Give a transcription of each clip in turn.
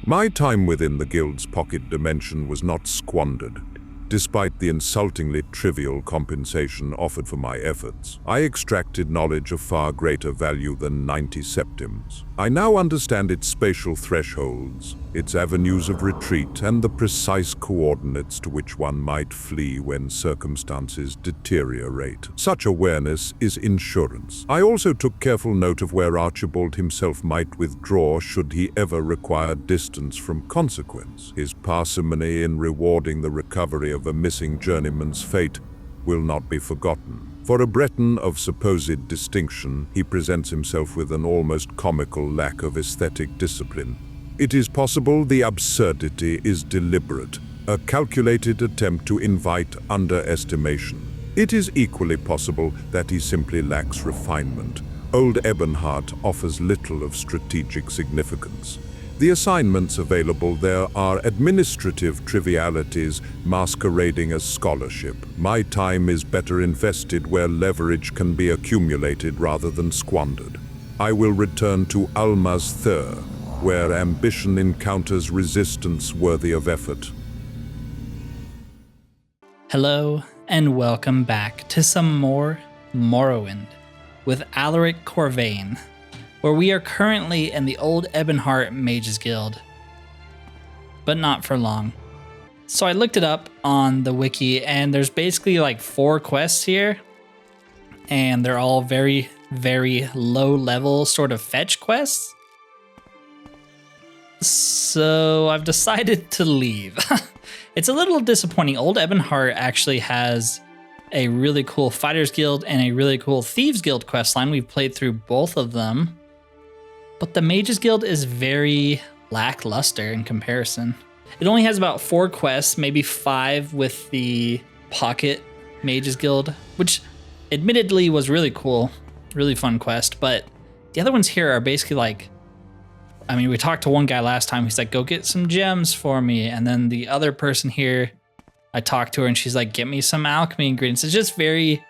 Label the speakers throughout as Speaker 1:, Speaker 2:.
Speaker 1: My time within the guild's pocket dimension was not squandered. Despite the insultingly trivial compensation offered for my efforts, I extracted knowledge of far greater value than 90 septims. I now understand its spatial thresholds, its avenues of retreat, and the precise coordinates to which one might flee when circumstances deteriorate. Such awareness is insurance. I also took careful note of where Archibald himself might withdraw should he ever require distance from consequence. His parsimony in rewarding the recovery of a missing journeyman's fate will not be forgotten. For a Breton of supposed distinction, he presents himself with an almost comical lack of aesthetic discipline. It is possible the absurdity is deliberate, a calculated attempt to invite underestimation. It is equally possible that he simply lacks refinement. Old Ebonheart offers little of strategic significance. The assignments available there are administrative trivialities masquerading as scholarship. My time is better invested where leverage can be accumulated rather than squandered. I will return to Alma's Thur, where ambition encounters resistance worthy of effort.
Speaker 2: Hello, and welcome back to some more Morrowind with Alaric Corvain, where we are currently in the old Ebonheart Mages Guild, but not for long. So I looked it up on the wiki, and there's basically like 4 quests here, and they're all very, very low level sort of fetch quests. So I've decided to leave. It's a little disappointing. Old Ebonheart actually has a really cool Fighters Guild and a really cool Thieves Guild questline. We've played through both of them. But the Mages Guild is very lackluster in comparison. It only has about 4 quests, maybe 5 with the Pocket Mages Guild, which admittedly was really cool, really fun quest. But the other ones here are basically like, I mean, we talked to one guy last time. He's like, go get some gems for me. And then the other person here, I talked to her and she's like, get me some alchemy ingredients. It's just very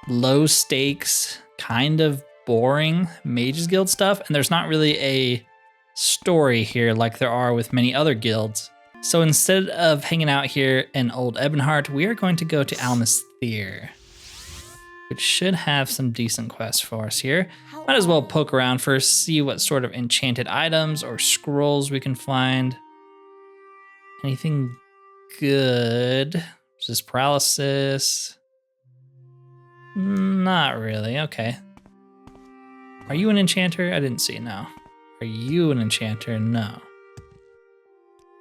Speaker 2: low stakes, kind of boring Mages Guild stuff, and there's not really a story here like there are with many other guilds. So instead of hanging out here in Old Ebonheart, we are going to go to Alma's Thur, which should have some decent quests for us here. Might as well poke around first, see what sort of enchanted items or scrolls we can find. Anything good? Resist paralysis? Not really, okay. Are you an enchanter? I didn't see, no. Are you an enchanter? No.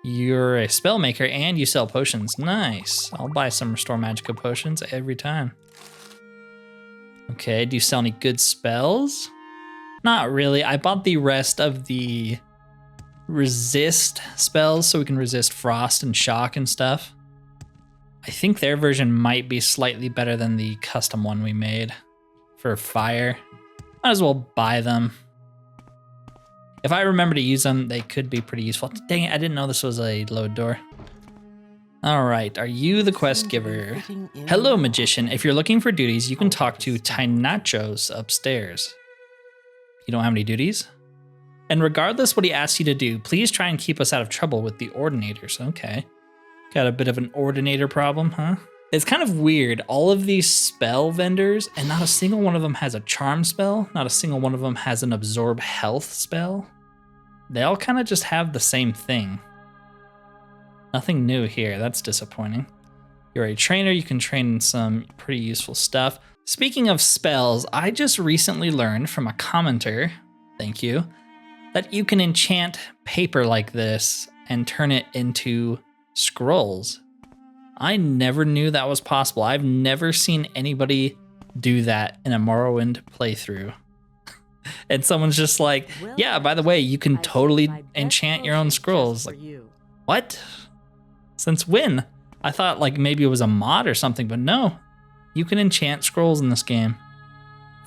Speaker 2: You're a spellmaker and you sell potions. Nice. I'll buy some Restore Magicka potions every time. Okay, do you sell any good spells? Not really. I bought the rest of the resist spells so we can resist frost and shock and stuff. I think their version might be slightly better than the custom one we made for fire. Might as well buy them. If I remember to use them, they could be pretty useful. Dang it, I didn't know this was a load door. All right, are you the quest giver? Hello, magician. If you're looking for duties, you can talk to Tinachos upstairs. You don't have any duties? And regardless what he asks you to do, please try and keep us out of trouble with the ordinators. Okay. Got a bit of an ordinator problem, huh? It's kind of weird. All of these spell vendors, and not a single one of them has a charm spell. Not a single one of them has an absorb health spell. They all kind of just have the same thing. Nothing new here. That's disappointing. You're a trainer. You can train in some pretty useful stuff. Speaking of spells, I just recently learned from a commenter, thank you, that you can enchant paper like this and turn it into scrolls. I never knew that was possible. I've never seen anybody do that in a Morrowind playthrough. And someone's just like, yeah, by the way, you can totally enchant your own scrolls. Like, what? Since when? I thought like maybe it was a mod or something, but no. You can enchant scrolls in this game.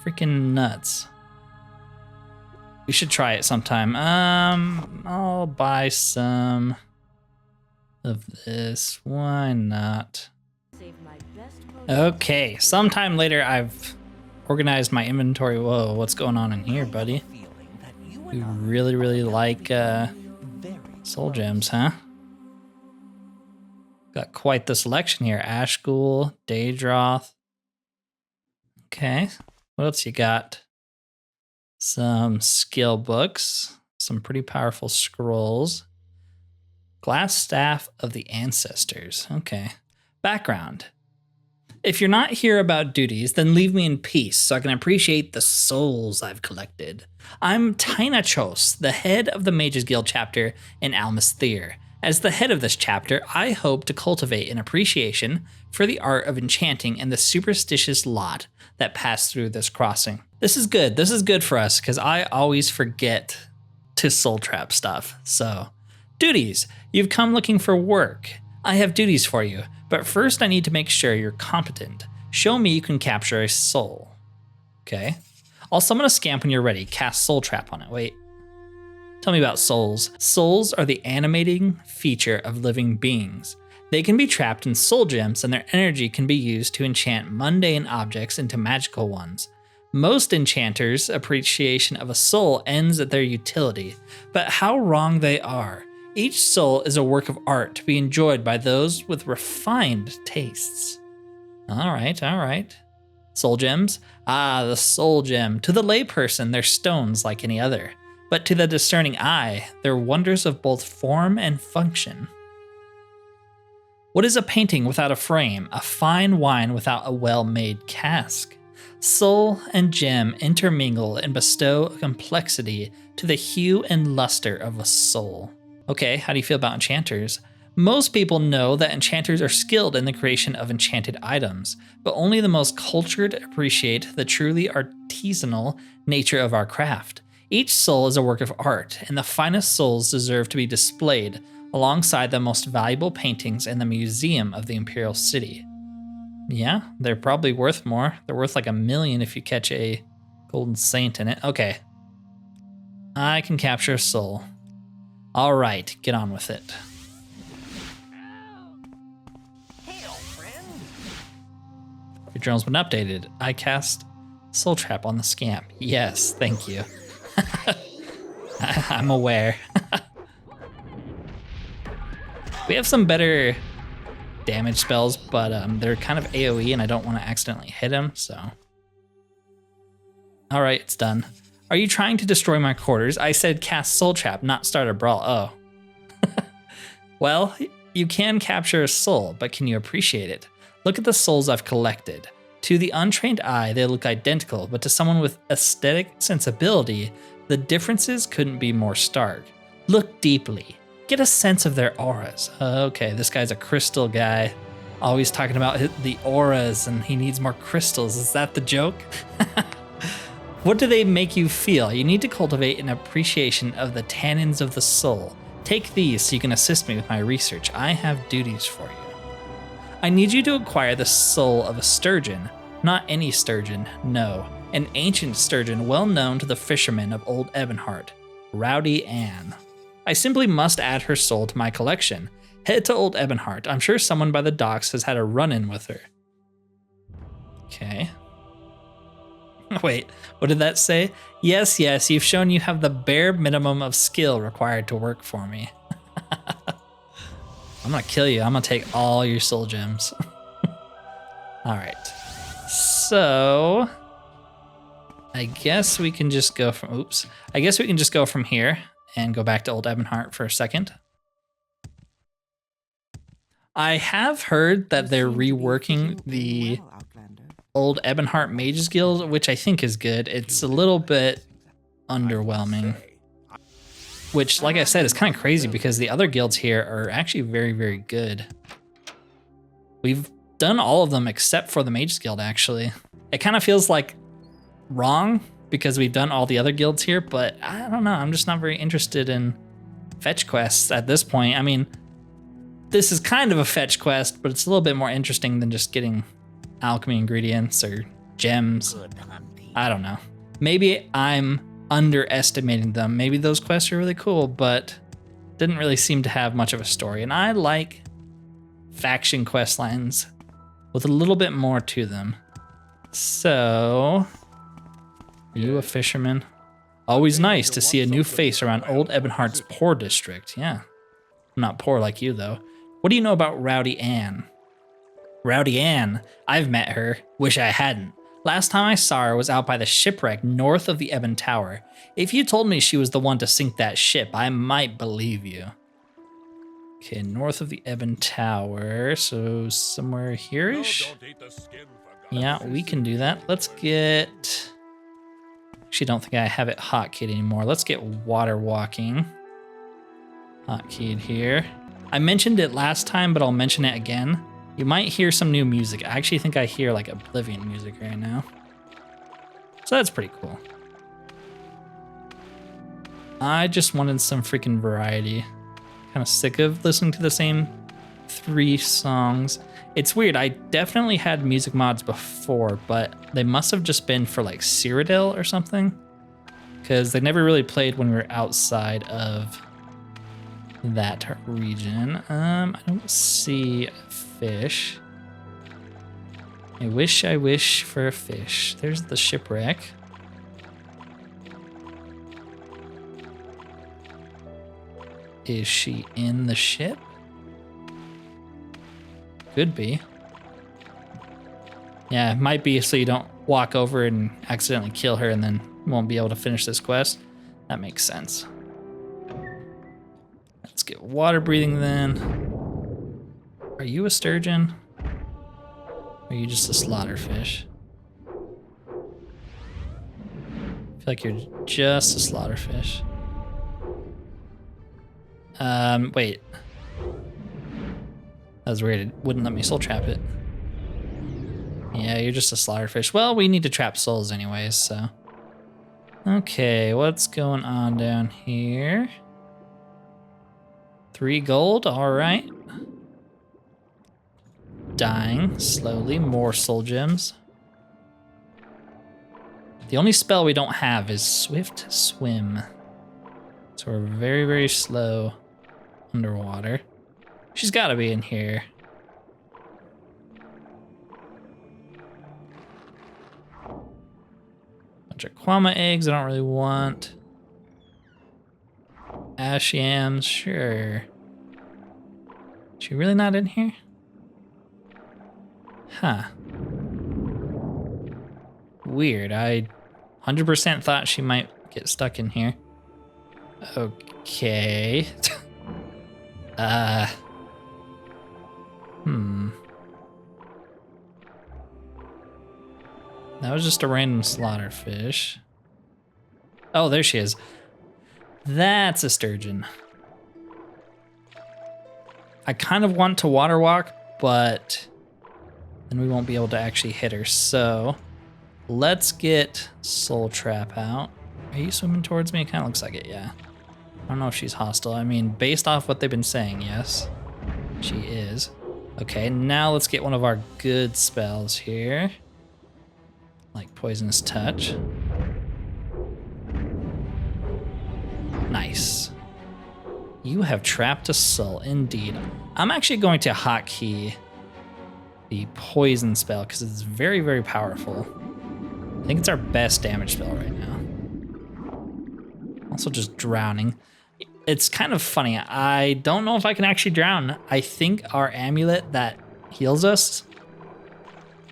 Speaker 2: Freaking nuts. We should try it sometime. I'll buy some of this. Why not? Okay, sometime later I've organized my inventory. Whoa, what's going on in here, buddy? You really like Soul gems, huh? Got quite the selection here. Ashghoul, Daedroth. Okay. What else you got? Some skill books. Some pretty powerful scrolls. Glass Staff of the Ancestors. Okay. Background. If you're not here about duties, then leave me in peace so I can appreciate the souls I've collected. I'm Tynachos, the head of the Mages Guild chapter in Almasthir. As the head of this chapter, I hope to cultivate an appreciation for the art of enchanting and the superstitious lot that pass through this crossing. This is good. This is good for us because I always forget to soul trap stuff. So, duties. You've come looking for work. I have duties for you, but first I need to make sure you're competent. Show me you can capture a soul. Okay. I'll summon a scamp when you're ready. Cast soul trap on it. Wait. Tell me about souls. Souls are the animating feature of living beings. They can be trapped in soul gems and their energy can be used to enchant mundane objects into magical ones. Most enchanters' appreciation of a soul ends at their utility, but how wrong they are. Each soul is a work of art to be enjoyed by those with refined tastes. All right. Soul gems? Ah, the soul gem. To the layperson, they're stones like any other. But to the discerning eye, they're wonders of both form and function. What is a painting without a frame? A fine wine without a well-made cask. Soul and gem intermingle and bestow a complexity to the hue and luster of a soul. Okay, how do you feel about enchanters? Most people know that enchanters are skilled in the creation of enchanted items, but only the most cultured appreciate the truly artisanal nature of our craft. Each soul is a work of art, and the finest souls deserve to be displayed alongside the most valuable paintings in the museum of the Imperial City. Yeah, they're probably worth more. They're worth like $1 million if you catch a golden saint in it. Okay. I can capture a soul. All right, get on with it. Your journal's been updated. I cast soul trap on the scamp. Yes, thank you. I'm aware. We have some better damage spells, but they're kind of AoE and I don't want to accidentally hit him, so. All right, it's done. Are you trying to destroy my quarters? I said cast soul trap, not start a brawl. Oh. Well, you can capture a soul, but can you appreciate it? Look at the souls I've collected. To the untrained eye, they look identical, but to someone with aesthetic sensibility, the differences couldn't be more stark. Look deeply. Get a sense of their auras. Okay, this guy's a crystal guy. Always talking about the auras and he needs more crystals. Is that the joke? What do they make you feel? You need to cultivate an appreciation of the tannins of the soul. Take these so you can assist me with my research. I have duties for you. I need you to acquire the soul of a sturgeon. Not any sturgeon, no. An ancient sturgeon well known to the fishermen of old Ebonheart, Rowdy Anne. I simply must add her soul to my collection. Head to old Ebonheart. I'm sure someone by the docks has had a run-in with her. Okay. Wait, what did that say? Yes, you've shown you have the bare minimum of skill required to work for me. I'm gonna kill you. I'm gonna take all your soul gems. All right. So I guess we can just go from, I guess we can just go from here and go back to old Ebonheart for a second. I have heard that they're reworking the old Ebonheart Mages Guild, which I think is good. It's a little bit underwhelming, which, like I said, is kind of crazy because the other guilds here are actually very, very good. We've done all of them except for the Mages Guild, actually. It kind of feels like wrong because we've done all the other guilds here, but I don't know. I'm just not very interested in fetch quests at this point. I mean, this is kind of a fetch quest, but it's a little bit more interesting than just getting alchemy ingredients or gems. I don't know. Maybe I'm underestimating them. Maybe those quests are really cool, but didn't really seem to have much of a story. And I like faction quest lines with a little bit more to them. So, are you a fisherman? Always nice to see a new face around old Ebonheart's poor district. Yeah, I'm not poor like you, though. What do you know about Rowdy Anne? Rowdy Anne? I've met her. Wish I hadn't. Last time I saw her was out by the shipwreck north of the Ebon Tower. If you told me she was the one to sink that ship, I might believe you. Okay, north of the Ebon Tower, so somewhere here-ish? Yeah, we can do that. Let's get... Actually, don't think I have it hotkeyed anymore. Let's get water walking. Hotkeyed here. I mentioned it last time, but I'll mention it again. You might hear some new music. I actually think I hear like Oblivion music right now. So that's pretty cool. I just wanted some freaking variety. Kind of sick of listening to the same 3 songs. It's weird, I definitely had music mods before, but they must have just been for like Cyrodiil or something. Because they never really played when we were outside of that region. I don't see a fish. I wish for a fish. There's the shipwreck. Is she in the ship? Could be. Yeah, it might be so you don't walk over and accidentally kill her and then won't be able to finish this quest. That makes sense. Let's get water breathing then. Are you a sturgeon? Or are you just a slaughterfish? I feel like you're just a slaughterfish. Wait. That was weird. It wouldn't let me soul trap it. Yeah, you're just a slaughterfish. Well, we need to trap souls anyways, so. Okay, what's going on down here? 3 gold, all right. Dying slowly, more soul gems. The only spell we don't have is Swift Swim. So we're very, very slow underwater. She's gotta be in here. Bunch of Kwama eggs I don't really want. Ash yams, sure. Is she really not in here? Huh. Weird, I 100% thought she might get stuck in here. Okay. That was just a random slaughterfish. Oh, there she is. That's a sturgeon. I kind of want to water walk, but then we won't be able to actually hit her. So let's get Soul Trap out. Are you swimming towards me? It kind of looks like it, yeah. I don't know if she's hostile. I mean, based off what they've been saying, yes, she is. Okay, now let's get one of our good spells here. Like Poisonous Touch. Nice. You have trapped a soul, indeed. I'm actually going to hotkey the poison spell because it's very, very powerful. I think it's our best damage spell right now. Also just drowning. It's kind of funny. I don't know if I can actually drown. I think our amulet that heals us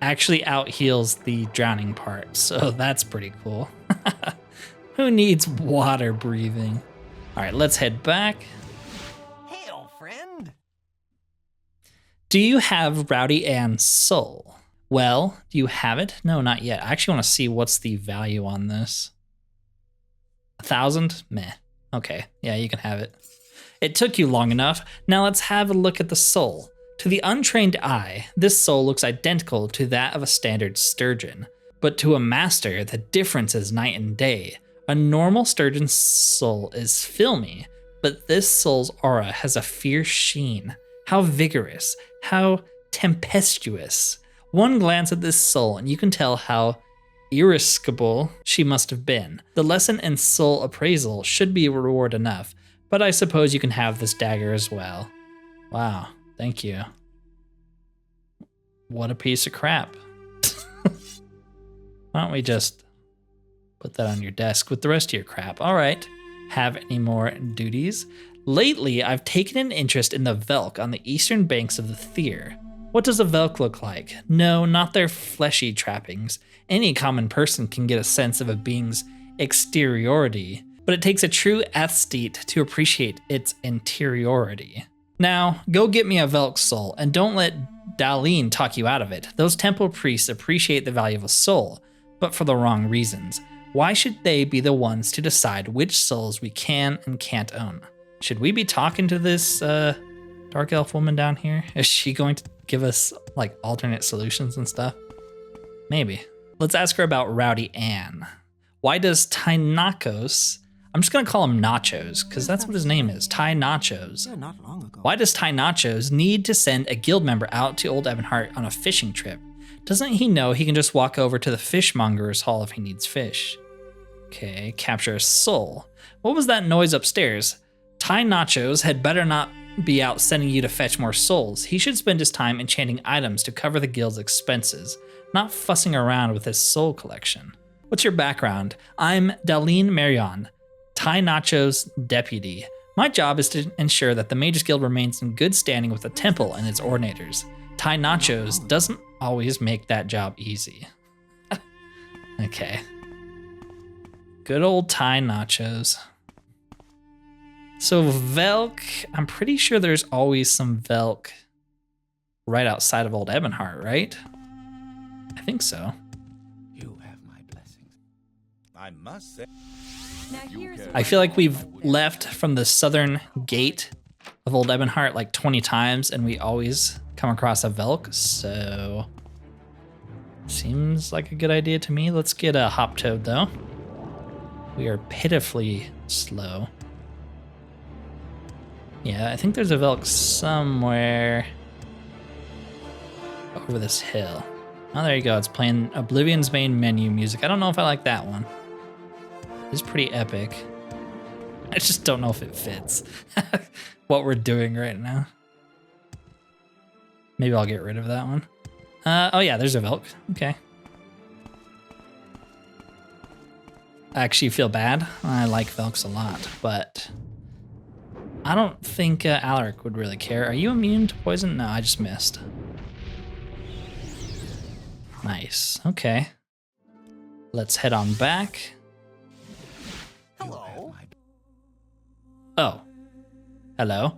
Speaker 2: actually out heals the drowning part. So that's pretty cool. Who needs water breathing? All right, let's head back.
Speaker 3: Hey, old friend.
Speaker 2: Do you have Rowdy Anne's soul? Well, do you have it? No, not yet. I actually want to see what's the value on this. 1,000? Meh. Okay, yeah, you can have it. It took you long enough. Now let's have a look at the soul. To the untrained eye, this soul looks identical to that of a standard sturgeon. But to a master, the difference is night and day. A normal sturgeon's soul is filmy, but this soul's aura has a fierce sheen. How vigorous, how tempestuous. One glance at this soul and you can tell how irascible she must have been. The lesson in soul appraisal should be reward enough, but I suppose you can have this dagger as well. Wow, thank you. What a piece of crap. Why don't we just put that on your desk with the rest of your crap? All right, have any more duties? Lately, I've taken an interest in the Velk on the eastern banks of the Thyr. What does a Velk look like? No, not their fleshy trappings. Any common person can get a sense of a being's exteriority, but it takes a true aesthete to appreciate its interiority. Now, go get me a Velk Soul, and don't let Dalene talk you out of it. Those temple priests appreciate the value of a soul, but for the wrong reasons. Why should they be the ones to decide which souls we can and can't own? Should we be talking to this dark elf woman down here? Is she going to give us like alternate solutions and stuff? Maybe. Let's ask her about Rowdy Anne. Why does Tynakos, I'm just gonna call him Nachos, because that's what his name is, Ty Nachos.
Speaker 3: Not long ago.
Speaker 2: Why does Ty Nachos need to send a guild member out to Old Ebonheart on a fishing trip? Doesn't he know he can just walk over to the fishmonger's hall if he needs fish? Okay, capture a soul. What was that noise upstairs? Ty Nachos had better not be out sending you to fetch more souls. He should spend his time enchanting items to cover the guild's expenses, not fussing around with his soul collection. What's your background? I'm Dalene Marion, Ty Nachos' deputy. My job is to ensure that the Mages Guild remains in good standing with the temple and its ordinators. Ty Nachos doesn't always make that job easy. Okay. Good old Ty Nachos. So Velk, I'm pretty sure there's always some Velk right outside of Old Ebonheart, right? I think so.
Speaker 3: You have my blessings.
Speaker 4: I must say.
Speaker 2: I feel like we've left from the southern gate of Old Ebonheart like 20 times and we always come across a Velk, so seems like a good idea to me. Let's get a Hop Toad though. We are pitifully slow. Yeah, I think there's a Velk somewhere over this hill. Oh, there you go. It's playing Oblivion's main menu music. I don't know if I like that one. It's pretty epic. I just don't know if it fits what we're doing right now. Maybe I'll get rid of that one. Oh yeah, there's a Velk. Okay. I actually feel bad. I like Velks a lot, but I don't think Alaric would really care. Are you immune to poison? No, I just missed. Nice. Okay. Let's head on back.
Speaker 3: Hello.
Speaker 2: Oh. Hello.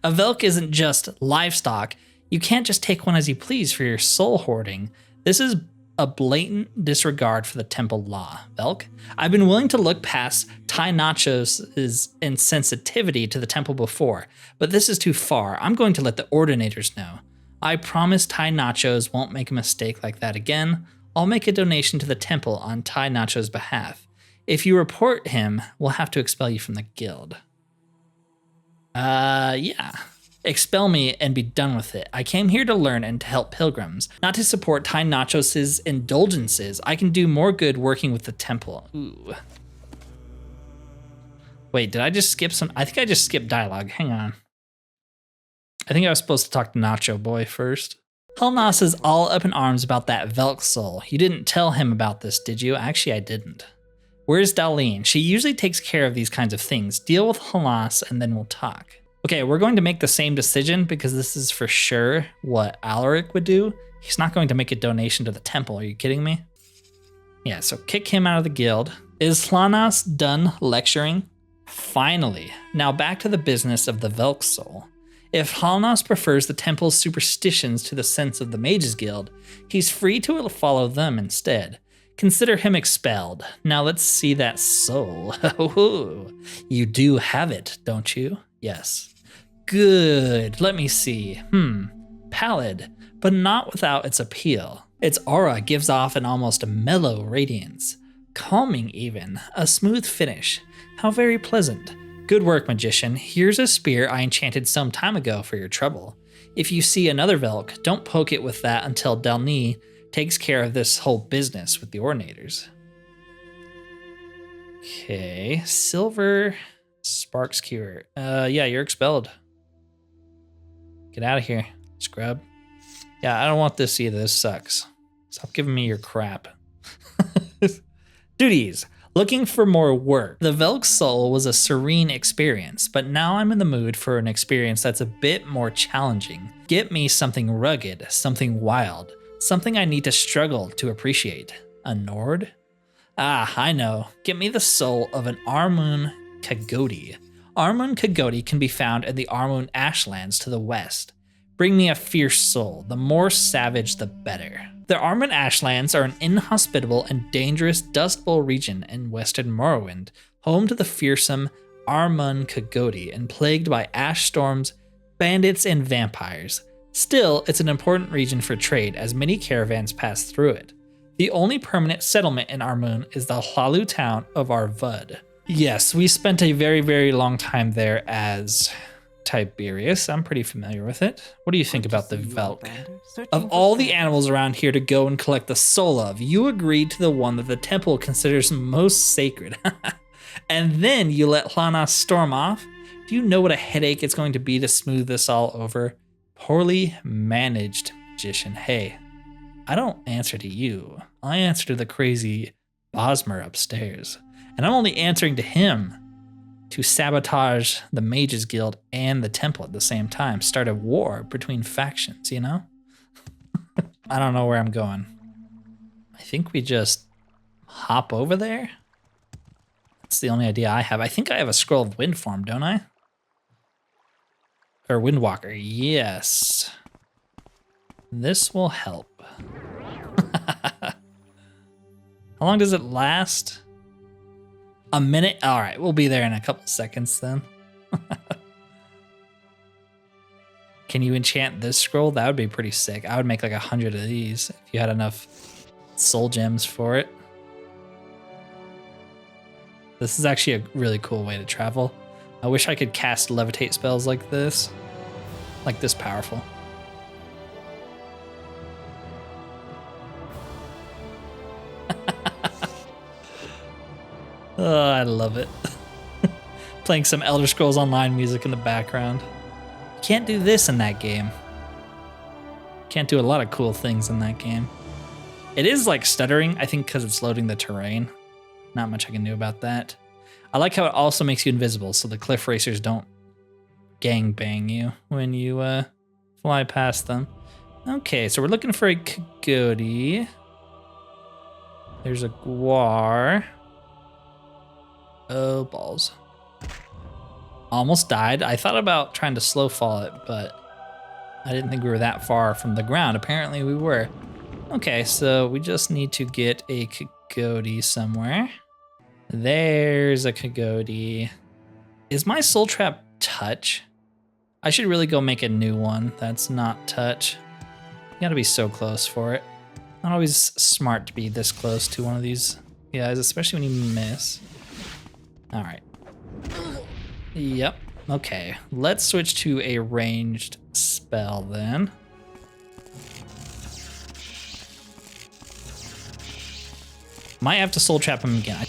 Speaker 2: A Velk isn't just livestock. You can't just take one as you please for your soul hoarding. This is a blatant disregard for the temple law. Velk, I've been willing to look past Ty Nachos' insensitivity to the temple before, but this is too far. I'm going to let the ordinators know. I promise Ty Nachos won't make a mistake like that again. I'll make a donation to the temple on Ty Nachos' behalf. If you report him, we'll have to expel you from the guild. Yeah. Expel me and be done with it. I came here to learn and to help pilgrims, not to support Ty Nachos' indulgences. I can do more good working with the temple. Ooh. Wait, did I just skip some? I think I just skipped dialogue. Hang on. I think I was supposed to talk to Nacho Boy first. Helnas is all up in arms about that Velk Soul. You didn't tell him about this, did you? Actually, I didn't. Where's Dalene? She usually takes care of these kinds of things. Deal with Helnas and then we'll talk. Okay, we're going to make the same decision because this is for sure what Alaric would do. He's not going to make a donation to the temple. Are you kidding me? Yeah, so kick him out of the guild. Is Helnas done lecturing? Finally. Now back to the business of the Velk Soul. If Helnas prefers the temple's superstitions to the sense of the Mages Guild, he's free to follow them instead. Consider him expelled. Now let's see that soul. You do have it, don't you? Yes. Good. Let me see. Pallid, but not without its appeal. Its aura gives off an almost mellow radiance. Calming even. A smooth finish. How very pleasant. Good work, magician. Here's a spear I enchanted some time ago for your trouble. If you see another Velk, don't poke it with that until Dalene takes care of this whole business with the ordinators. Okay, silver sparks cure. Yeah, you're expelled. Get out of here, scrub. Yeah, I don't want this either. This sucks. Stop giving me your crap. Duties. Looking for more work. The Velk Soul was a serene experience, but now I'm in the mood for an experience that's a bit more challenging. Get me something rugged, something wild, something I need to struggle to appreciate. A Nord? Ah, I know. Get me the soul of an Armun Kagouti. Armun Kagouti can be found in the Armun Ashlands to the west. Bring me a fierce soul. The more savage, the better. The Armun Ashlands are an inhospitable and dangerous Dust Bowl region in western Morrowind, home to the fearsome Armun Kagouti and plagued by ash storms, bandits, and vampires. Still, it's an important region for trade as many caravans pass through it. The only permanent settlement in Armun is the Hlalu town of Arvud. Yes, we spent a very, very long time there as Tiberius. I'm pretty familiar with it. What do you think about the Velk? Of all the animals around here to go and collect the soul of, you agreed to the one that the temple considers most sacred. And then you let Hlana storm off? Do you know what a headache it's going to be to smooth this all over? Poorly managed, magician. Hey, I don't answer to you. I answer to the crazy Bosmer upstairs. And I'm only answering to him to sabotage the Mages Guild and the temple at the same time. Start a war between factions, you know? I don't know where I'm going. I think we just hop over there. That's the only idea I have. I think I have a scroll of wind form, don't I? Or Windwalker, yes. This will help. How long does it last? A minute? All right, we'll be there in a couple seconds then. Can you enchant this scroll? That would be pretty sick. I would make like 100 of these if you had enough soul gems for it. This is actually a really cool way to travel. I wish I could cast levitate spells like this powerful. Oh, I love it. Playing some Elder Scrolls Online music in the background. You can't do this in that game. Can't do a lot of cool things in that game. It is like stuttering, I think because it's loading the terrain. Not much I can do about that. I like how it also makes you invisible so the cliff racers don't gangbang you when you fly past them. Okay, so we're looking for a Kagouti. There's a Gwar. Oh, balls. Almost died. I thought about trying to slow fall it, but I didn't think we were that far from the ground. Apparently we were. Okay, so we just need to get a Kagouti somewhere. There's a Kagouti. Is my soul trap touch? I should really go make a new one that's not touch. You gotta be so close for it. Not always smart to be this close to one of these guys, especially when you miss. All right. Yep. Okay. Let's switch to a ranged spell then. Might have to soul trap him again.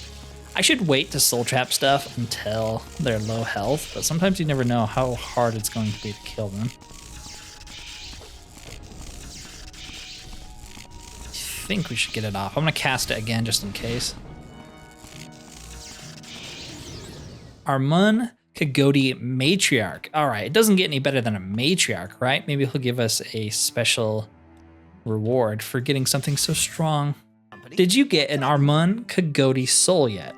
Speaker 2: I should wait to soul trap stuff until they're low health, but sometimes you never know how hard it's going to be to kill them. I think we should get it off. I'm gonna cast it again just in case. Armun Kagouti Matriarch. All right, it doesn't get any better than a Matriarch, right? Maybe he'll give us a special reward for getting something so strong. Did you get an Armun Kagouti soul yet?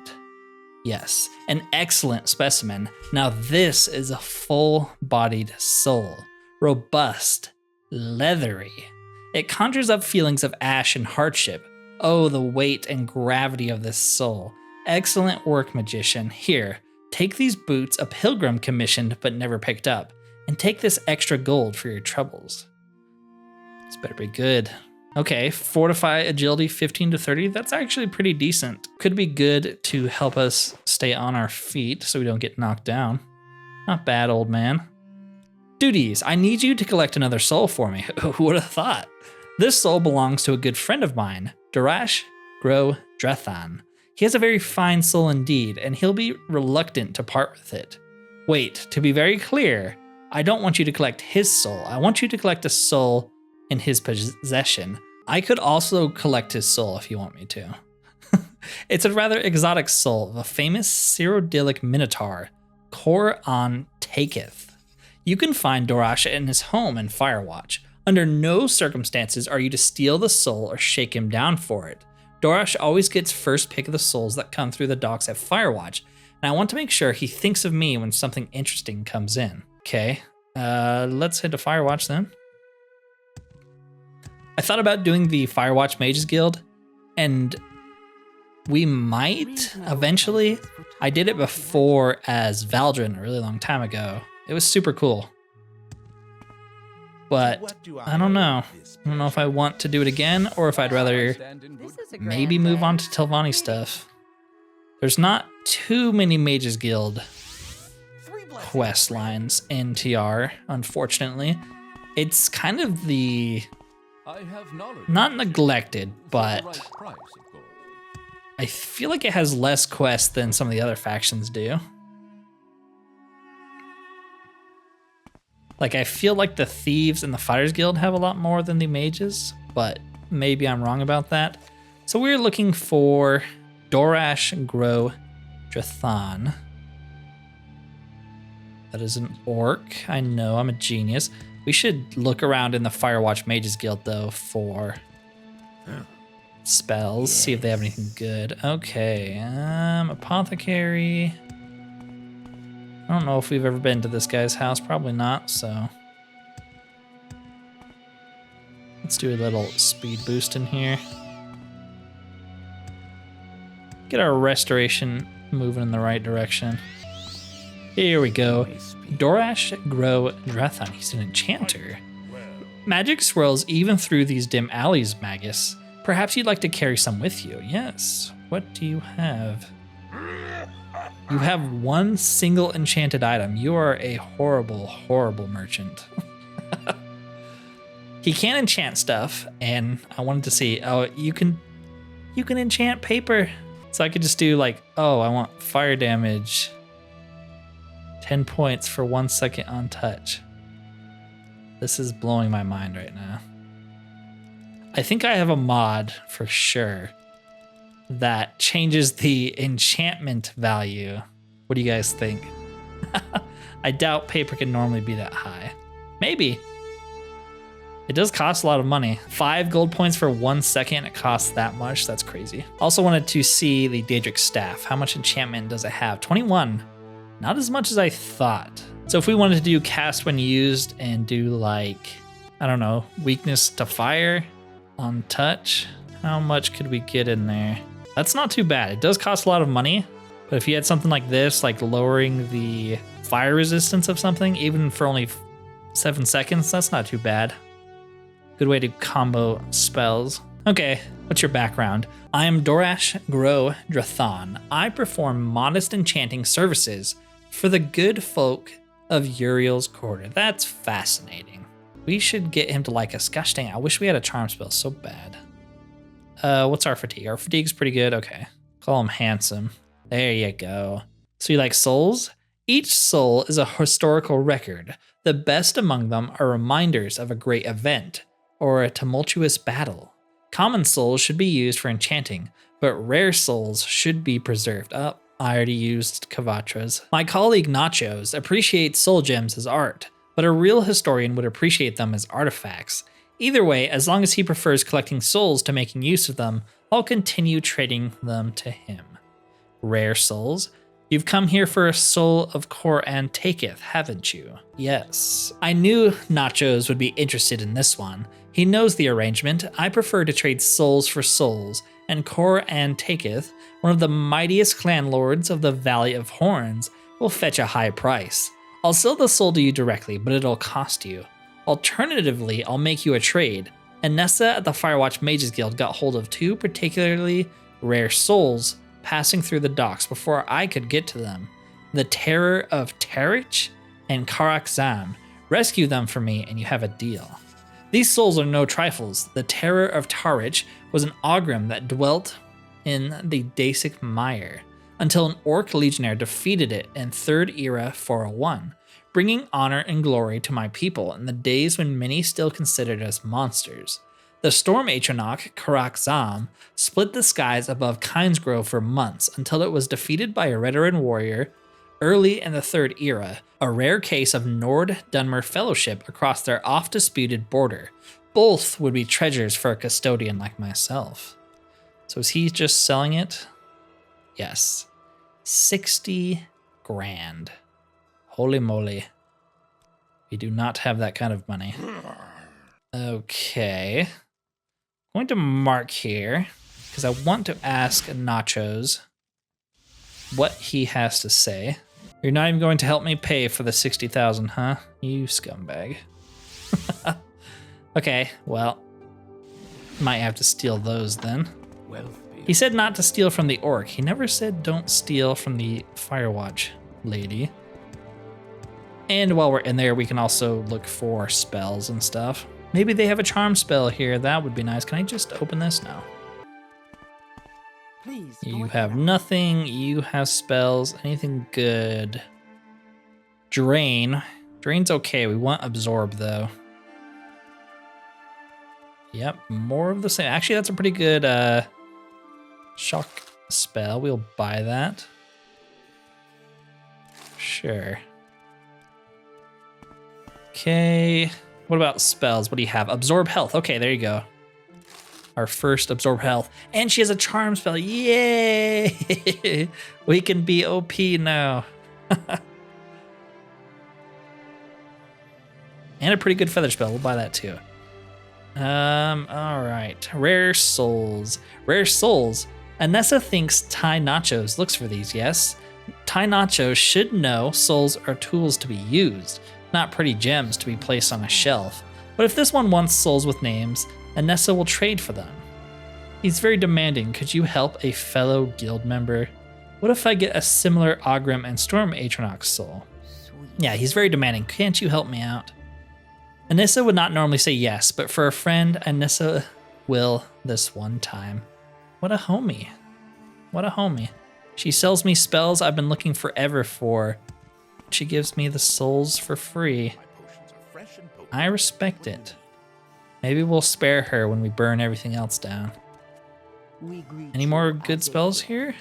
Speaker 2: Yes, an excellent specimen. Now this is a full-bodied soul. Robust, leathery. It conjures up feelings of ash and hardship. Oh, the weight and gravity of this soul. Excellent work, magician. Here, take these boots a pilgrim commissioned but never picked up, and take this extra gold for your troubles. This better be good. Okay, fortify agility 15 to 30. That's actually pretty decent. Could be good to help us stay on our feet so we don't get knocked down. Not bad, old man. Duties, I need you to collect another soul for me. Who would have thought? This soul belongs to a good friend of mine, Darash Gro Drethan. He has a very fine soul indeed, and he'll be reluctant to part with it. Wait, to be very clear, I don't want you to collect his soul. I want you to collect a soul in his possession. I could also collect his soul if you want me to. It's a rather exotic soul of a famous Cyrodiilic minotaur, Kor-an Taketh. You can find Dorash in his home in Firewatch. Under no circumstances are you to steal the soul or shake him down for it. Dorash always gets first pick of the souls that come through the docks at Firewatch, and I want to make sure he thinks of me when something interesting comes in. Okay, let's head to Firewatch then. I thought about doing the Firewatch Mages Guild, and we might eventually. I did it before as Valdrin a really long time ago. It was super cool. But I don't know. I don't know if I want to do it again or if I'd rather maybe move on to Telvanni stuff. There's not too many Mages Guild quest lines in TR, unfortunately. It's kind of the... not neglected, but I feel like it has less quests than some of the other factions do. Like, I feel like the Thieves and the Fighters Guild have a lot more than the Mages, but maybe I'm wrong about that. So we're looking for Dorash Grow Drathan. That is an orc. I know, I'm a genius. We should look around in the Firewatch Mages Guild, though, for spells, see if they have anything good. Okay, Apothecary. I don't know if we've ever been to this guy's house, probably not, so. Let's do a little speed boost in here. Get our restoration moving in the right direction. Here we go. Dorash Grow Drathan, he's an enchanter. Magic swirls even through these dim alleys, Magus. Perhaps you'd like to carry some with you. Yes, what do you have? You have one single enchanted item. You are a horrible, horrible merchant. He can enchant stuff, and I wanted to see, oh, you can enchant paper. So I could just do like, oh, I want fire damage. 10 points for 1 second on touch. This is blowing my mind right now. I think I have a mod for sure that changes the enchantment value. What do you guys think? I doubt paper can normally be that high. Maybe. It does cost a lot of money. 5 gold points for 1 second. It costs that much. That's crazy. Also wanted to see the Daedric Staff. How much enchantment does it have? 21. Not as much as I thought. So if we wanted to do cast when used and do like, I don't know, weakness to fire on touch, how much could we get in there? That's not too bad. It does cost a lot of money, but if you had something like this, like lowering the fire resistance of something, even for only 7 seconds, that's not too bad. Good way to combo spells. Okay, what's your background? I am Dorash Grow Drathan. I perform modest enchanting services for the good folk of Uriel's Quarter. That's fascinating. We should get him to like us. Gosh dang, I wish we had a charm spell so bad. What's our fatigue? Our fatigue's pretty good. Okay. Call him handsome. There you go. So you like souls? Each soul is a historical record. The best among them are reminders of a great event or a tumultuous battle. Common souls should be used for enchanting, but rare souls should be preserved. Oh, I already used Kavatra's. My colleague Nachos appreciates soul gems as art, but a real historian would appreciate them as artifacts. Either way, as long as he prefers collecting souls to making use of them, I'll continue trading them to him. Rare souls? You've come here for a soul of Kor-an Taketh, haven't you? Yes. I knew Nachos would be interested in this one. He knows the arrangement. I prefer to trade souls for souls, and Kor-an Taketh, one of the mightiest clan lords of the Valley of Horns, will fetch a high price. I'll sell the soul to you directly, but it'll cost you. Alternatively, I'll make you a trade. Anessa at the Firewatch Mages Guild got hold of 2 particularly rare souls passing through the docks before I could get to them. The Terror of Tarich and Karak-Zam. Rescue them for me and you have a deal. These souls are no trifles. The Terror of Tarich was an Ogrim that dwelt in the Dacic Mire until an Orc legionnaire defeated it in 3rd Era 401. Bringing honor and glory to my people in the days when many still considered us monsters. The Storm Atronach, Karak-Zam, split the skies above Kynesgrove for months until it was defeated by a Redoran warrior early in the Third Era, a rare case of Nord-Dunmer fellowship across their oft-disputed border. Both would be treasures for a custodian like myself. So is he just selling it? Yes. 60 grand. Holy moly. We do not have that kind of money. Okay. I'm going to mark here because I want to ask Nachos what he has to say. You're not even going to help me pay for the 60,000, huh? You scumbag. Okay, well, might have to steal those then. He said not to steal from the orc. He never said don't steal from the Firewatch lady. And while we're in there, we can also look for spells and stuff. Maybe they have a charm spell here. That would be nice. Can I just open this now?
Speaker 3: Please.
Speaker 2: You have nothing. You have spells. Anything good? Drain. Drain's okay. We want absorb though. Yep, more of the same. Actually, that's a pretty good shock spell. We'll buy that. Sure. Okay. What about spells? What do you have? Absorb health. Okay, there you go. Our first absorb health. And she has a charm spell. Yay! We can be OP now. And a pretty good feather spell. We'll buy that too. All right. Rare souls. Rare souls. Anessa thinks Ty Nachos looks for these, yes? Ty Nachos should know souls are tools to be used, not pretty gems to be placed on a shelf. But if this one wants souls with names, Anessa will trade for them. He's very demanding. Could you help a fellow guild member? What if I get a similar Ogrim and Storm Atronach soul?
Speaker 3: Sweet.
Speaker 2: Yeah, he's very demanding. Can't you help me out? Anissa would not normally say yes, but for a friend, Anissa will this one time. What a homie. What a homie. She sells me spells I've been looking forever for. She gives me the souls for free.
Speaker 4: My potions are fresh and potent.
Speaker 2: I respect it. Maybe we'll spare her when we burn everything else down.
Speaker 3: We greet
Speaker 2: Any more
Speaker 3: you
Speaker 2: good
Speaker 3: as a
Speaker 2: spells
Speaker 3: guest.
Speaker 2: here?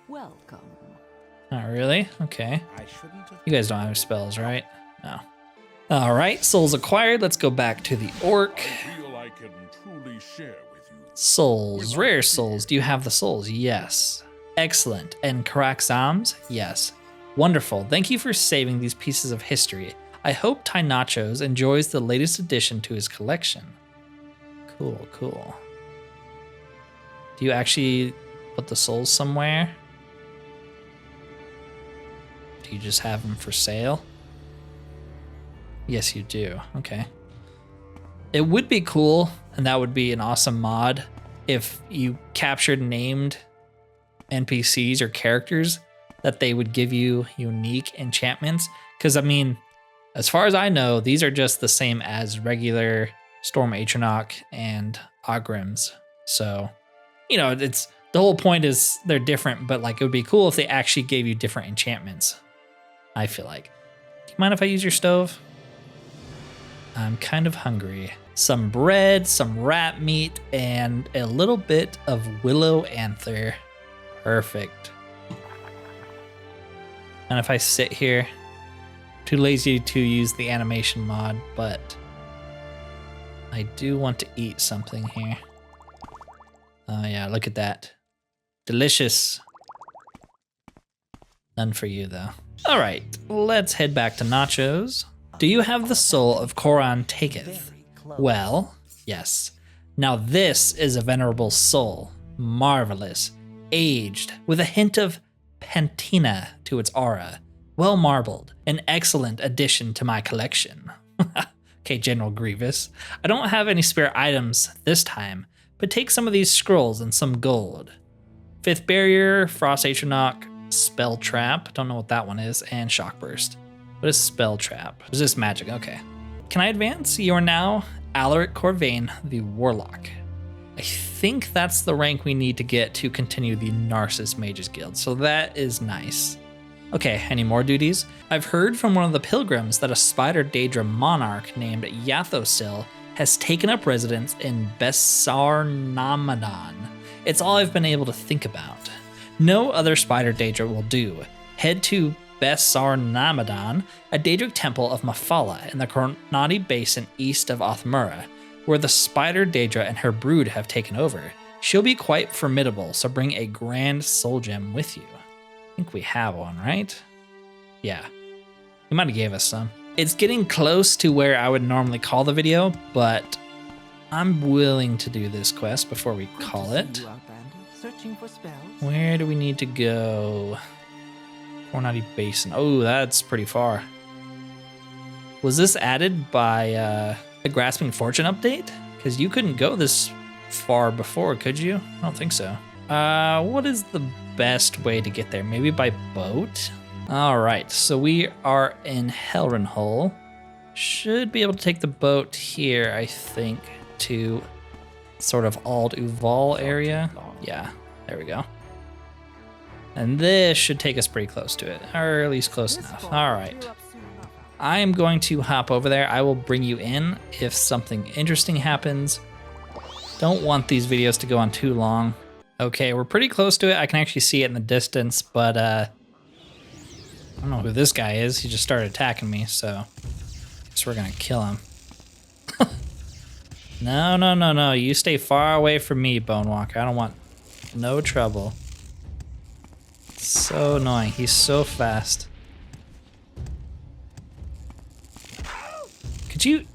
Speaker 3: Welcome.
Speaker 2: Not really? Okay.
Speaker 4: I shouldn't have.
Speaker 2: You guys don't have spells, right? No. All right, souls acquired. Let's go back to the orc.
Speaker 1: feel I can truly share with you.
Speaker 2: Souls, rare souls. Do you have the souls? Yes. Excellent. And Karak-Zam's? Yes. Wonderful. Thank you for saving these pieces of history. I hope Ty Nachos enjoys the latest addition to his collection. Cool, cool. Do you actually put the souls somewhere? Do you just have them for sale? Yes, you do. Okay. It would be cool, and that would be an awesome mod, if you captured named NPCs or characters that they would give you unique enchantments. Because, I mean, as far as I know, these are just the same as regular Storm Atronach and Ogrims. So, you know, it's the whole point is they're different, but like it would be cool if they actually gave you different enchantments. I feel like. Do you mind if I use your stove? I'm kind of hungry. Some bread, some rat meat, and a little bit of willow anther. Perfect. And if I sit here, too lazy to use the animation mod, but I do want to eat something here. Oh yeah, look at that. Delicious. None for you though. All right, let's head back to Nachos. Do you have the soul of Koran Taketh? Well, yes. Now this is a venerable soul. Marvelous. Aged, with a hint of patina to its aura. Well marbled. An excellent addition to my collection. Okay, General Grievous. I don't have any spare items this time, but take some of these scrolls and some gold. Fifth Barrier, Frost Atronach, Spell Trap, don't know what that one is, and Shock Burst. What is Spell Trap? Resist magic, okay. Can I advance? You are now Alaric Corvain, the Warlock. I think that's the rank we need to get to continue the Narcissus Mages Guild, so that is nice. Okay, any more duties? I've heard from one of the pilgrims that a spider Daedra monarch named Yathosil has taken up residence in Besarnamadan. It's all I've been able to think about. No other spider Daedra will do. Head to Besarnamadan, a Daedric temple of Mafala in the Kronati Basin east of Othmura, where the spider Daedra and her brood have taken over. She'll be quite formidable, so bring a grand soul gem with you. I think we have one, right? Yeah. He might have gave us some. It's getting close to where I would normally call the video, but I'm willing to do this quest before we call it.
Speaker 3: Searching for spells.
Speaker 2: Where do we need to go? Kronati Basin. Oh, that's pretty far. Was this added by the Grasping Fortune update? Because you couldn't go this far before, could you? I don't think so. What is the best way to get there? Maybe by boat? All right, so we are in Helrenhol. Should be able to take the boat here, I think, to sort of Ald Uval area. Yeah, there we go. And this should take us pretty close to it, or at least close enough. All right. I am going to hop over there. I will bring you in if something interesting happens. Don't want these videos to go on too long. Okay, we're pretty close to it. I can actually see it in the distance, but I don't know who this guy is. He just started attacking me, so I guess we're gonna kill him. No, no, no, no. You stay far away from me, Bonewalker. I don't want no trouble. So annoying. He's so fast. Could you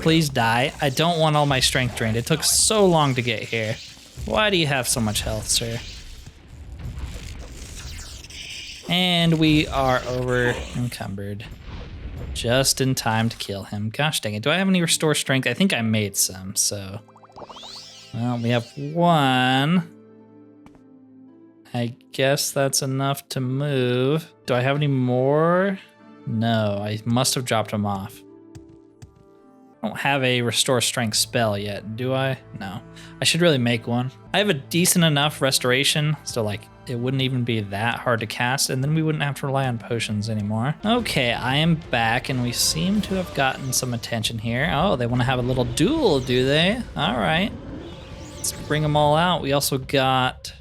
Speaker 2: please die? I don't want all my strength drained. It took so long to get here. Why do you have so much health, sir? And we are over encumbered. Just in time to kill him. Gosh dang it. Do I have any restore strength? I think I made some, so. Well, we have one. I guess that's enough to move. Do I have any more? No, I must have dropped him off. I don't have a restore strength spell yet, do I? No. I should really make one. I have a decent enough restoration, so like it wouldn't even be that hard to cast, and then we wouldn't have to rely on potions anymore. Okay, I am back, and we seem to have gotten some attention here. Oh, they want to have a little duel, do they? All right. Let's bring them all out. We also got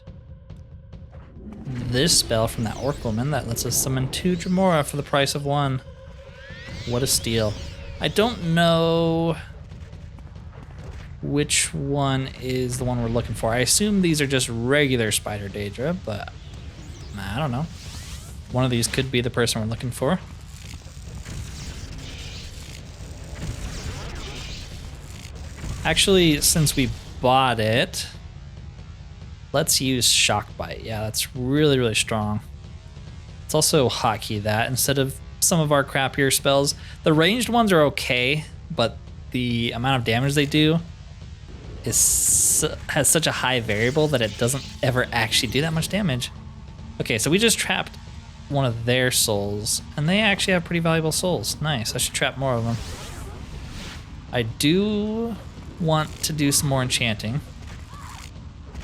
Speaker 2: this spell from that orc woman that lets us summon 2 Dremora for the price of 1. What a steal. I don't know which one is the one we're looking for. I assume these are just regular spider Daedra, but I don't know. One of these could be the person we're looking for. Actually, since we bought it, let's use Shock Bite. Yeah, that's really, really strong. It's also hotkey that instead of some of our crappier spells. The ranged ones are okay, but the amount of damage they do has such a high variable that it doesn't ever actually do that much damage. Okay, so we just trapped one of their souls, and they actually have pretty valuable souls. Nice, I should trap more of them. I do want to do some more enchanting.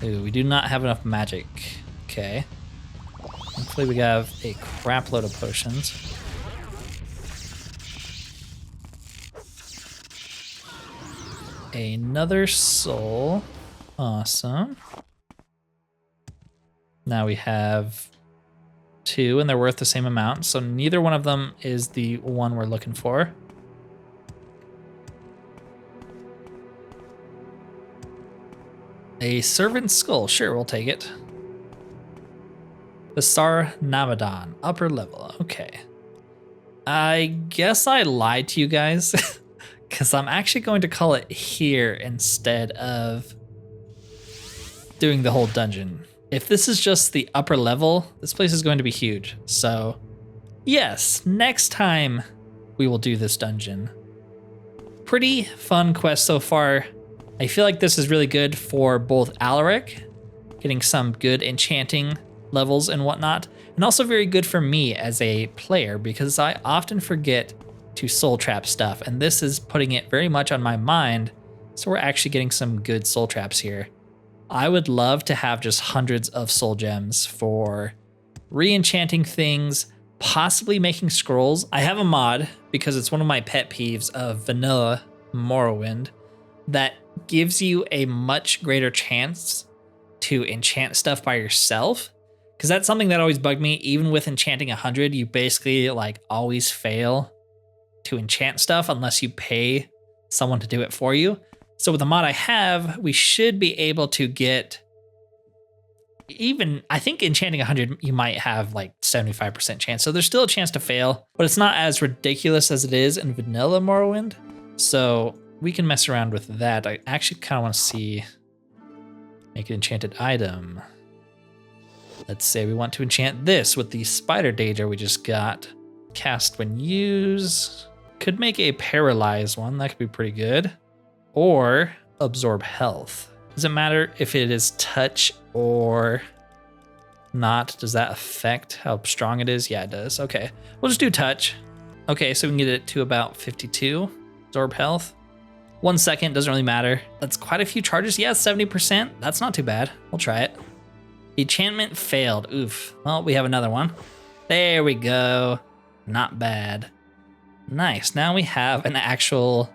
Speaker 2: Ooh, we do not have enough magic. Okay. Hopefully we have a crap load of potions. Another soul. Awesome. Now we have 2, and they're worth the same amount, so neither one of them is the one we're looking for. A servant's skull. Sure, we'll take it. Besarnamadan, upper level. Okay. I guess I lied to you guys. Because I'm actually going to call it here instead of doing the whole dungeon. If this is just the upper level, this place is going to be huge. So yes, next time we will do this dungeon. Pretty fun quest so far. I feel like this is really good for both Alaric, getting some good enchanting levels and whatnot, and also very good for me as a player because I often forget to soul trap stuff, and this is putting it very much on my mind, so we're actually getting some good soul traps here. I would love to have just hundreds of soul gems for re-enchanting things, possibly making scrolls. I have a mod, because it's one of my pet peeves of vanilla Morrowind, that gives you a much greater chance to enchant stuff by yourself. Because that's something that always bugged me. Even with enchanting 100, you basically like always fail to enchant stuff unless you pay someone to do it for you. So with the mod I have, we should be able to get even, I think enchanting 100, you might have like 75% chance. So there's still a chance to fail, but it's not as ridiculous as it is in vanilla Morrowind. So we can mess around with that. I actually kind of want to see, make an enchanted item. Let's say we want to enchant this with the spider danger we just got. Cast when used. Could make a paralyzed one, that could be pretty good. Or absorb health. Does it matter if it is touch or not? Does that affect how strong it is? Yeah, it does. Okay, we'll just do touch. Okay, so we can get it to about 52. Absorb health. 1 second, doesn't really matter. That's quite a few charges. Yeah, 70%. That's not too bad. We'll try it. Enchantment failed. Oof. Well, we have another one. There we go. Not bad. Nice. Now we have an actual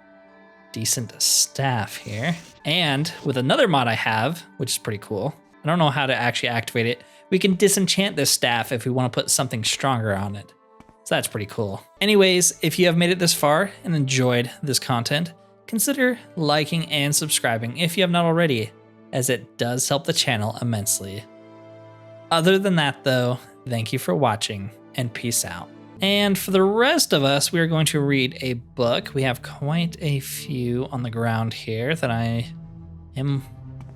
Speaker 2: decent staff here. And with another mod I have, which is pretty cool, I don't know how to actually activate it, we can disenchant this staff if we want to put something stronger on it. So that's pretty cool. Anyways, if you have made it this far and enjoyed this content, consider liking and subscribing if you have not already, as it does help the channel immensely. Other than that though, thank you for watching and peace out. And for the rest of us, we are going to read a book. We have quite a few on the ground here that I am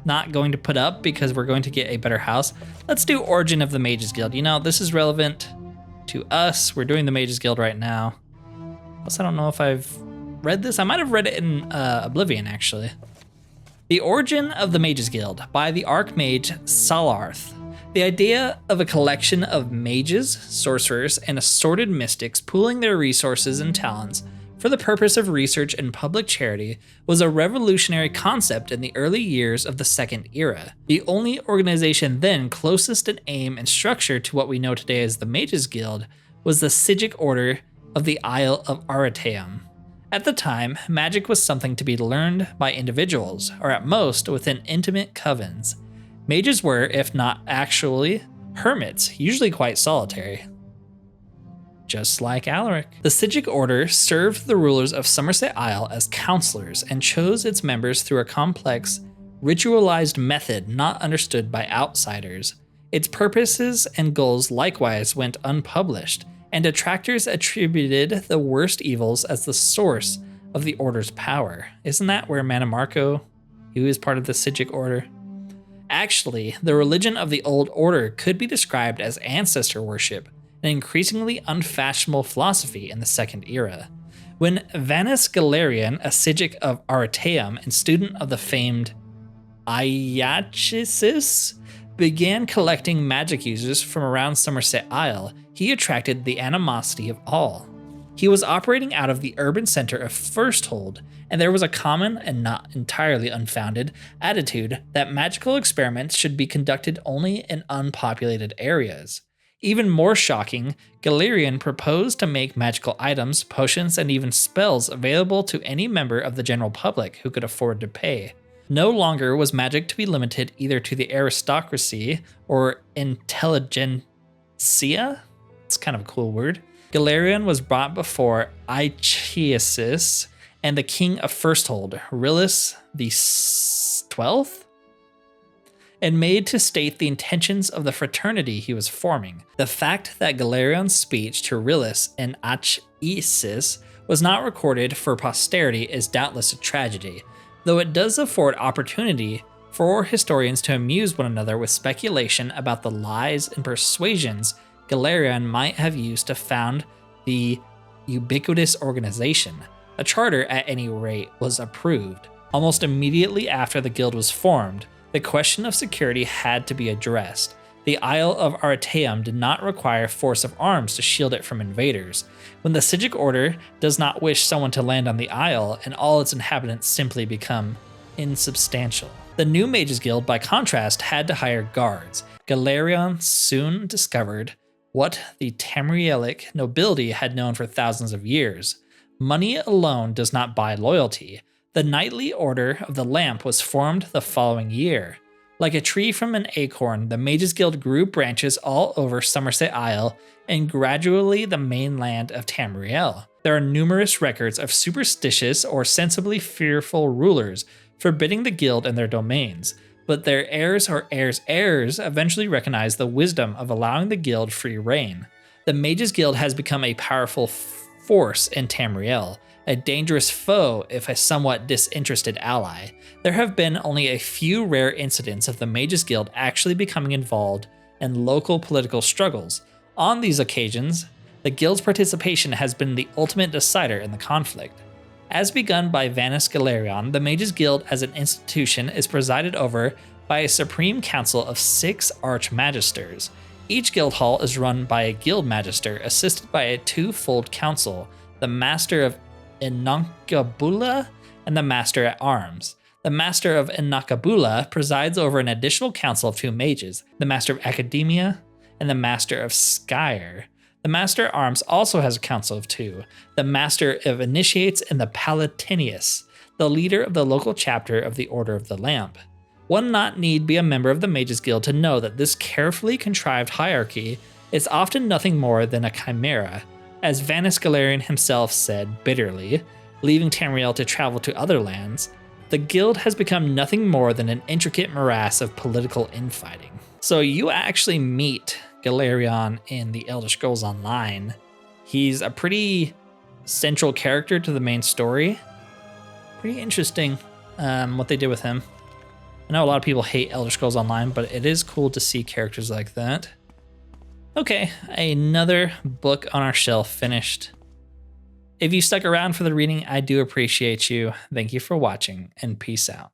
Speaker 2: not going to put up because we're going to get a better house. Let's do Origin of the Mages Guild. You know, this is relevant to us. We're doing the Mages Guild right now. Plus, I don't know if I've read this. I might have read it in Oblivion, actually. The Origin of the Mages Guild by the Archmage Salarth. The idea of a collection of mages, sorcerers, and assorted mystics pooling their resources and talents for the purpose of research and public charity was a revolutionary concept in the early years of the Second Era. The only organization then closest in aim and structure to what we know today as the Mages Guild was the Psijic Order of the Isle of Arateum. At the time, magic was something to be learned by individuals, or at most within intimate covens. Mages were, if not actually, hermits, usually quite solitary. Just like Alaric. The Psijic Order served the rulers of Somerset Isle as counselors and chose its members through a complex, ritualized method not understood by outsiders. Its purposes and goals likewise went unpublished, and detractors attributed the worst evils as the source of the Order's power. Isn't that where Manamarco, who is part of the Psijic Order? Actually, the religion of the Old Order could be described as ancestor worship, an increasingly unfashionable philosophy in the Second Era. When Vanus Galerian, a Psijic of Arateum and student of the famed Iachisis, began collecting magic users from around Somerset Isle, he attracted the animosity of all. He was operating out of the urban center of Firsthold, and there was a common and not entirely unfounded attitude that magical experiments should be conducted only in unpopulated areas. Even more shocking, Galerian proposed to make magical items, potions, and even spells available to any member of the general public who could afford to pay. No longer was magic to be limited either to the aristocracy or intelligentsia. It's kind of a cool word. Galerian was brought before Iachisis and the king of Firsthold, Rillis the 12th, and made to state the intentions of the fraternity he was forming. The fact that Galerian's speech to Rillis and Iachisis was not recorded for posterity is doubtless a tragedy, though it does afford opportunity for historians to amuse one another with speculation about the lies and persuasions Galerian might have used to found the ubiquitous organization. A charter, at any rate, was approved. Almost immediately after the guild was formed, the question of security had to be addressed. The Isle of Arateum did not require force of arms to shield it from invaders. When the Psijic Order does not wish someone to land on the isle, and all its inhabitants simply become insubstantial. The new Mages Guild, by contrast, had to hire guards. Galerion soon discovered what the Tamrielic nobility had known for thousands of years. Money alone does not buy loyalty. The Knightly Order of the Lamp was formed the following year. Like a tree from an acorn, the Mages Guild grew branches all over Somerset Isle and gradually the mainland of Tamriel. There are numerous records of superstitious or sensibly fearful rulers forbidding the guild and their domains, but their heirs or heirs' eventually recognized the wisdom of allowing the guild free reign. The Mages Guild has become a powerful force in Tamriel, a dangerous foe if a somewhat disinterested ally. There have been only a few rare incidents of the Mages Guild actually becoming involved in local political struggles. On these occasions, the guild's participation has been the ultimate decider in the conflict. As begun by Vanus Galerion, the Mages Guild as an institution is presided over by a supreme council of 6 archmagisters. Each guild hall is run by a guild magister assisted by a two-fold council, the Master of Inankabula and the Master at Arms. The Master of Inankabula presides over an additional council of 2 mages, the Master of Academia and the Master of Skyer. The Master at Arms also has a council of 2, the Master of Initiates and the Palatinius, the leader of the local chapter of the Order of the Lamp. One not need be a member of the Mages Guild to know that this carefully contrived hierarchy is often nothing more than a chimera, as Vanus Galerion himself said bitterly, leaving Tamriel to travel to other lands. The guild has become nothing more than an intricate morass of political infighting. So you actually meet Galerion in the Elder Scrolls Online. He's a pretty central character to the main story. Pretty interesting what they did with him. I know a lot of people hate Elder Scrolls Online, but it is cool to see characters like that. Okay, another book on our shelf finished. If you stuck around for the reading, I do appreciate you. Thank you for watching, and peace out.